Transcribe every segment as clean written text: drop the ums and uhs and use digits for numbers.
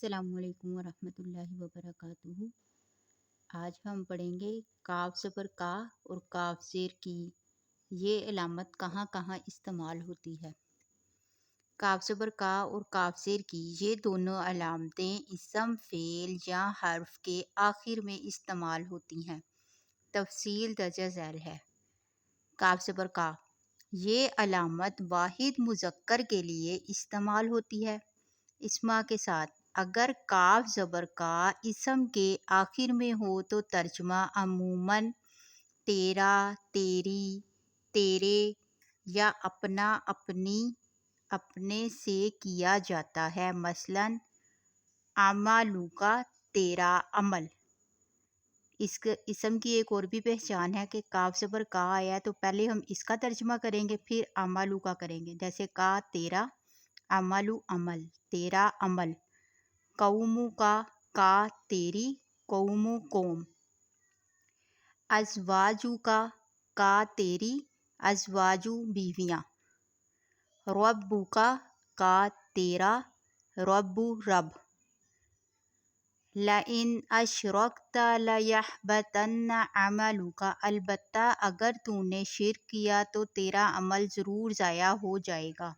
السلام علیکم ورحمۃ اللہ وبرکاتہ۔ آج ہم پڑھیں گے کاف زبر کا اور کاف زیر کی یہ علامت کہاں کہاں استعمال ہوتی ہے۔ کاف زبر کا اور کاف زیر کی یہ دونوں علامتیں اسم، فعل یا حرف کے آخر میں استعمال ہوتی ہیں۔ تفصیل درج ذیل ہے۔ کاف زبر کا یہ علامت واحد مذکر کے لیے استعمال ہوتی ہے اسما کے ساتھ۔ اگر کاف زبر کا اسم کے آخر میں ہو تو ترجمہ عموماً تیرا، تیری، تیرے یا اپنا، اپنی، اپنے سے کیا جاتا ہے، مثلاً اعمالک تیرا عمل۔ اس اسم کی ایک اور بھی پہچان ہے کہ کاف زبر کا آیا تو پہلے ہم اس کا ترجمہ کریں گے پھر اعمالک کریں گے، جیسے کا تیرا، عملو عمل، تیرا عمل، قومک کا تیری، قوم قوم، ازواجک کا تیری، ازواج بیویاں، ربک کا تیرا، رب رب، لئن اشرکت لیحبطن عملک، البتہ اگر تو نے شرک کیا تو تیرا عمل ضرور ضائع ہو جائے گا،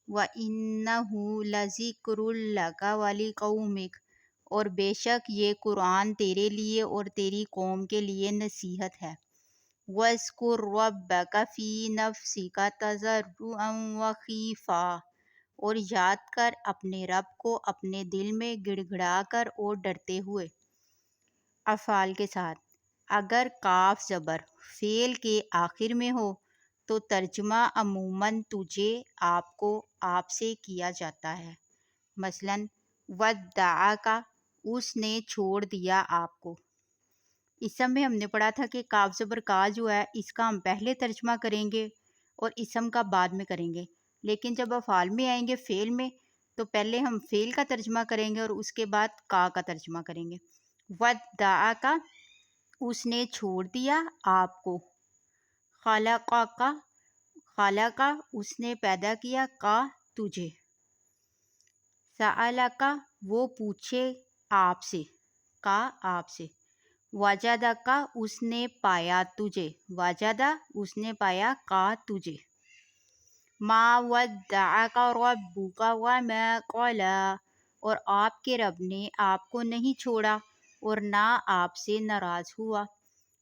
وَإِنَّهُ لَذِکْرٌ لَکَ وَلِقَوْمِکَ، اور بے شک یہ قرآن تیرے لیے اور تیری قوم کے لیے نصیحت ہے، وَاذْکُر رَبَّکَ فِی نَفْسِکَ تَضَرُّعًا وَخِیفَةً، اور یاد کر اپنے رب کو اپنے دل میں گڑ گڑا کر اور ڈرتے ہوئے۔ افعال کے ساتھ اگر کاف زبر فعل کے آخر میں ہو تو ترجمہ عموماً تجھے، آپ کو، آپ سے کیا جاتا ہے، مثلاً وَدَّعَکَ، اس نے چھوڑ دیا آپ کو۔ اسم میں ہم نے پڑھا تھا کہ کاف زبر کا جو ہے اس کا ہم پہلے ترجمہ کریں گے اور اسم کا بعد میں کریں گے، لیکن جب افعال میں آئیں گے فعل میں تو پہلے ہم فعل کا ترجمہ کریں گے اور اس کے بعد کا ترجمہ کریں گے۔ وَدَّعَکَ، اس نے چھوڑ دیا آپ کو، خَلَقَکَ، خَلَقَ، اس نے پیدا کیا، کا تجھے، سَأَلَکَ، وہ پوچھے آپ سے، کا آپ سے، وَجَدَکَ، اس نے پایا تجھے، وَجَدَ، اس نے پایا، کا تجھے۔ مَا وَدَّعَکَ رَبُّکَ وَمَا قَلَىٰ، اور آپ کے رب نے آپ کو نہیں چھوڑا اور نہ آپ سے ناراض ہوا۔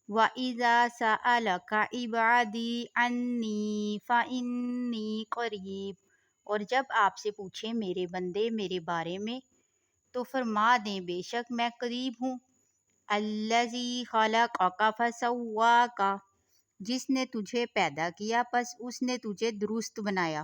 وَإِذَا سَأَلَكَ عِبَادِي عَنِّي فَإِنِّي قَرِيبٌ، اور جب آپ سے پوچھیں میرے بندے میرے بارے میں تو فرما دیں بے شک میں قریب ہوں۔ الَّذِي خَلَقَكَ فَسَوَّاكَ، جس نے تجھے پیدا کیا پس اس نے تجھے درست بنایا۔